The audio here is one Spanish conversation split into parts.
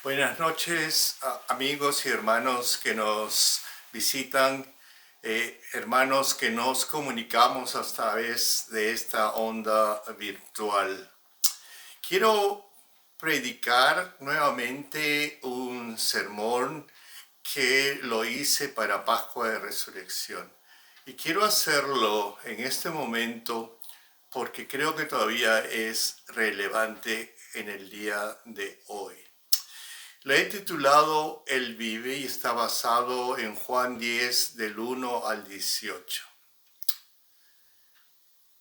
Buenas noches, amigos y hermanos que nos visitan, hermanos que nos comunicamos a través de esta onda virtual. Quiero predicar nuevamente un sermón que lo hice para Pascua de Resurrección. Y quiero hacerlo en este momento porque creo que todavía es relevante en el día de hoy. Le he titulado Él vive y está basado en Juan 10 del 1 al 18.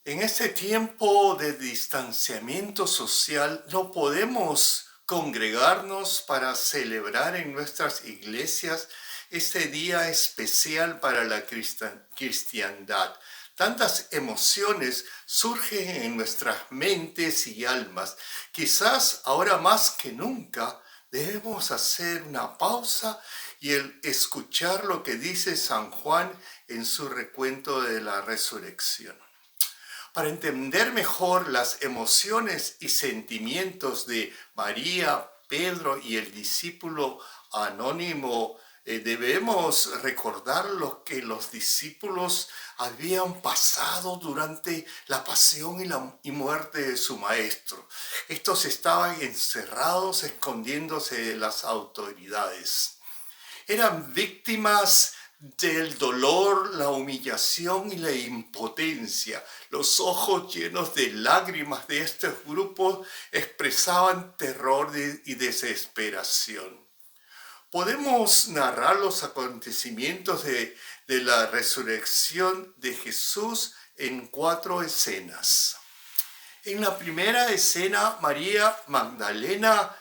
En este tiempo de distanciamiento social no podemos congregarnos para celebrar en nuestras iglesias este día especial para la cristiandad. Tantas emociones surgen en nuestras mentes y almas. Quizás ahora más que nunca debemos hacer una pausa y escuchar lo que dice San Juan en su recuento de la resurrección. Para entender mejor las emociones y sentimientos de María, Pedro y el discípulo anónimo, debemos recordar lo que los discípulos habían pasado durante la pasión y muerte de su maestro. Estos estaban encerrados, escondiéndose de las autoridades. Eran víctimas del dolor, la humillación y la impotencia. Los ojos llenos de lágrimas de estos grupos expresaban terror y desesperación. Podemos narrar los acontecimientos de la resurrección de Jesús en 4 escenas. En la primera escena, María Magdalena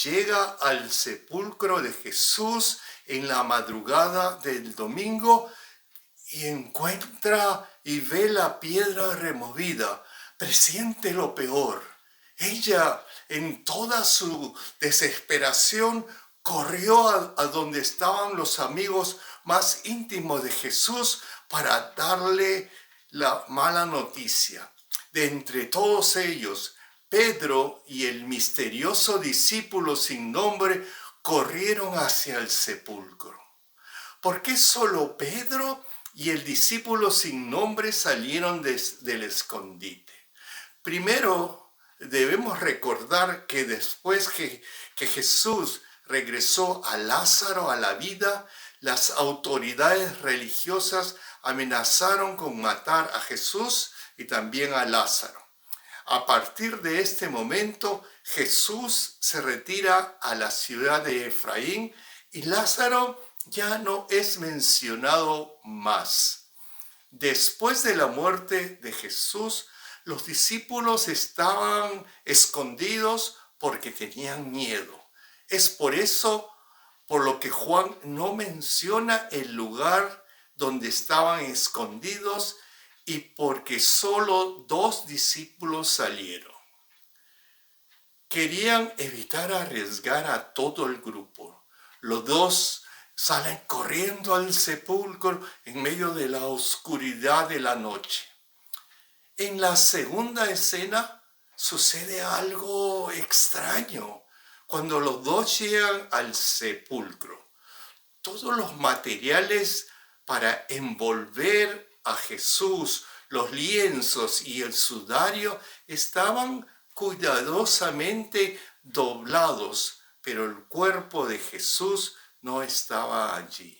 llega al sepulcro de Jesús en la madrugada del domingo y encuentra y ve la piedra removida. Presiente lo peor. Ella, en toda su desesperación, corrió a donde estaban los amigos más íntimos de Jesús para darle la mala noticia. De entre todos ellos, Pedro y el misterioso discípulo sin nombre corrieron hacia el sepulcro. ¿Por qué solo Pedro y el discípulo sin nombre salieron del escondite? Primero, debemos recordar que después que Jesús regresó a Lázaro a la vida, las autoridades religiosas amenazaron con matar a Jesús y también a Lázaro. A partir de este momento, Jesús se retira a la ciudad de Efraín y Lázaro ya no es mencionado más. Después de la muerte de Jesús, los discípulos estaban escondidos porque tenían miedo. Es por eso por lo que Juan no menciona el lugar donde estaban escondidos y porque solo 2 discípulos salieron. Querían evitar arriesgar a todo el grupo. Los 2 salen corriendo al sepulcro en medio de la oscuridad de la noche. En la segunda escena sucede algo extraño. Cuando los 2 llegan al sepulcro, todos los materiales para envolver a Jesús, los lienzos y el sudario estaban cuidadosamente doblados, pero el cuerpo de Jesús no estaba allí.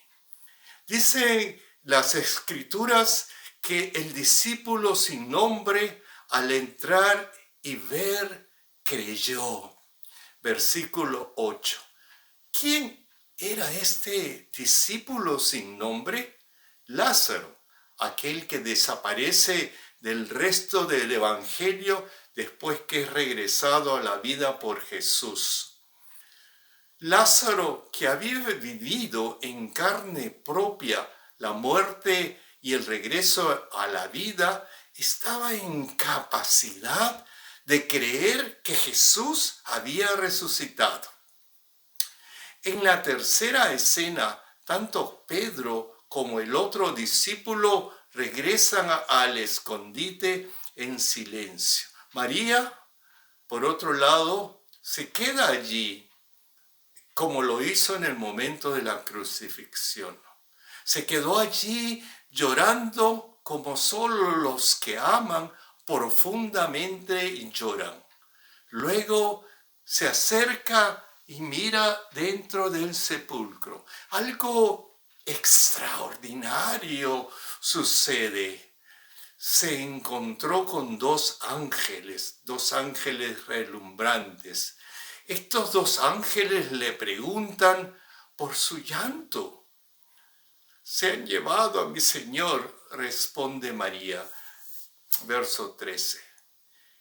Dicen las escrituras que el discípulo sin nombre al entrar y ver creyó. Versículo 8. ¿Quién era este discípulo sin nombre? Lázaro, aquel que desaparece del resto del evangelio después que es regresado a la vida por Jesús. Lázaro, que había vivido en carne propia la muerte y el regreso a la vida, estaba en capacidad de creer que Jesús había resucitado. En la tercera escena, tanto Pedro como el otro discípulo regresan al escondite en silencio. María, por otro lado, se queda allí como lo hizo en el momento de la crucifixión. Se quedó allí llorando como solo los que aman profundamente lloran. Luego se acerca y mira dentro del sepulcro. Algo extraordinario sucede. Se encontró con dos ángeles relumbrantes. Estos dos ángeles le preguntan por su llanto. Se han llevado a mi Señor, responde María. Verso 13.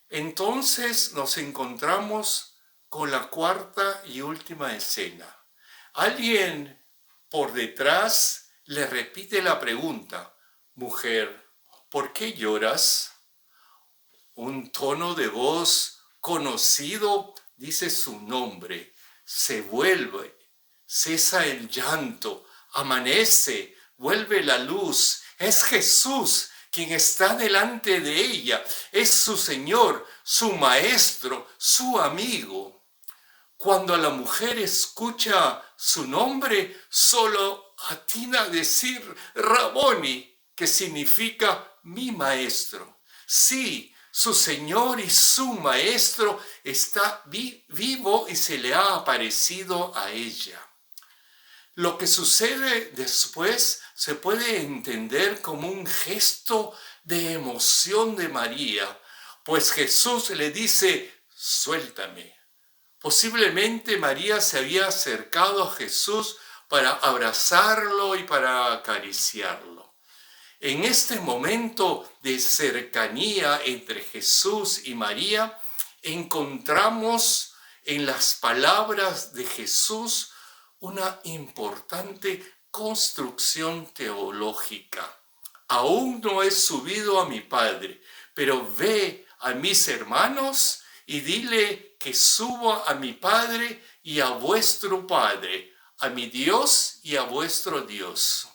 Entonces nos encontramos con la cuarta y última escena. Alguien por detrás le repite la pregunta: mujer, ¿por qué lloras? Un tono de voz conocido dice su nombre. Se vuelve, cesa el llanto, amanece, vuelve la luz. Es Jesús quien está delante de ella. Es su Señor, su Maestro, su amigo. Cuando la mujer escucha su nombre, solo atina a decir Raboni, que significa mi maestro. Sí, su Señor y su Maestro está vivo y se le ha aparecido a ella. Lo que sucede después se puede entender como un gesto de emoción de María, pues Jesús le dice: suéltame. Posiblemente María se había acercado a Jesús para abrazarlo y para acariciarlo. En este momento de cercanía entre Jesús y María, encontramos en las palabras de Jesús una importante construcción teológica. Aún no he subido a mi Padre, pero ve a mis hermanos y dile que subo a mi Padre y a vuestro Padre, a mi Dios y a vuestro Dios.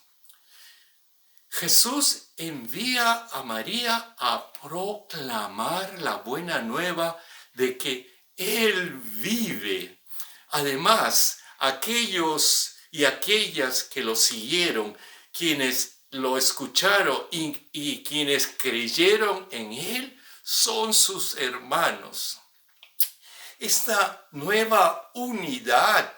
Jesús envía a María a proclamar la buena nueva de que Él vive. Además, aquellos y aquellas que lo siguieron, quienes lo escucharon y quienes creyeron en Él, son sus hermanos. Esta nueva unidad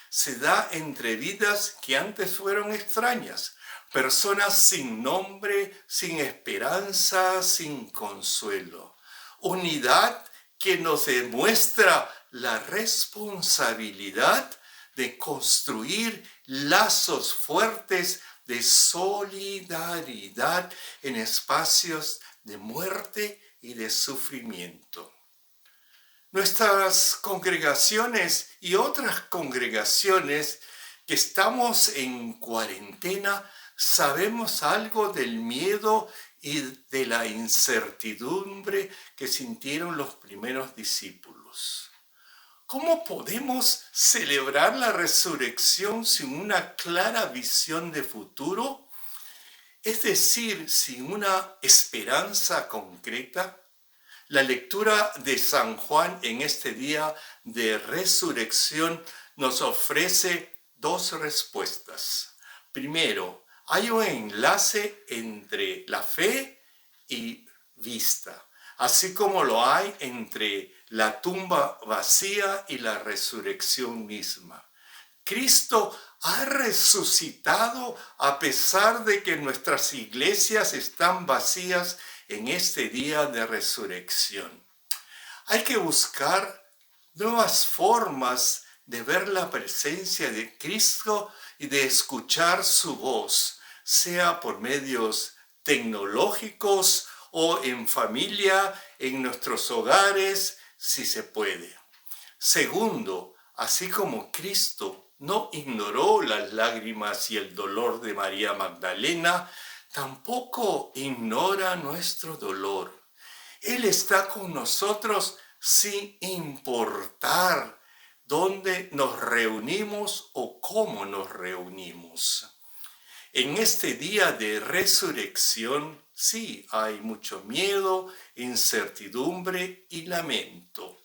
se da entre vidas que antes fueron extrañas, personas sin nombre, sin esperanza, sin consuelo. Unidad que nos demuestra la responsabilidad de construir lazos fuertes de solidaridad en espacios de muerte y de sufrimiento. Nuestras congregaciones y otras congregaciones que estamos en cuarentena sabemos algo del miedo y de la incertidumbre que sintieron los primeros discípulos. ¿Cómo podemos celebrar la resurrección sin una clara visión de futuro? Es decir, sin una esperanza concreta. La lectura de San Juan en este día de resurrección nos ofrece dos respuestas. Primero, hay un enlace entre la fe y vista, así como lo hay entre la tumba vacía y la resurrección misma. Cristo ha resucitado a pesar de que nuestras iglesias están vacías en este día de resurrección. Hay que buscar nuevas formas de ver la presencia de Cristo y de escuchar su voz, sea por medios tecnológicos o en familia, en nuestros hogares, si se puede. Segundo, así como Cristo no ignoró las lágrimas y el dolor de María Magdalena, tampoco ignora nuestro dolor. Él está con nosotros sin importar dónde nos reunimos o cómo nos reunimos. En este día de resurrección, sí, hay mucho miedo, incertidumbre y lamento.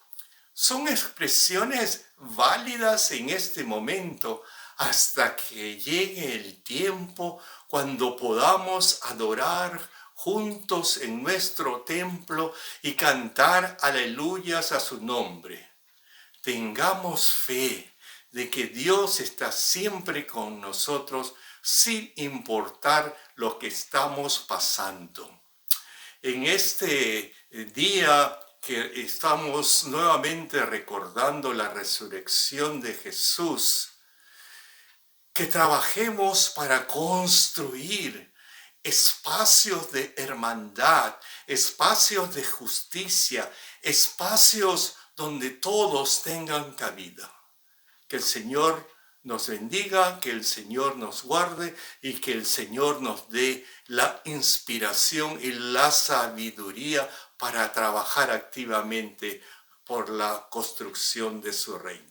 son expresiones válidas en este momento hasta que llegue el tiempo cuando podamos adorar juntos en nuestro templo y cantar aleluyas a su nombre. Tengamos fe de que Dios está siempre con nosotros sin importar lo que estamos pasando. En este día que estamos nuevamente recordando la resurrección de Jesús, que trabajemos para construir espacios de hermandad, espacios de justicia, espacios donde todos tengan cabida. Que el Señor nos bendiga, que el Señor nos guarde y que el Señor nos dé la inspiración y la sabiduría para trabajar activamente por la construcción de su reino.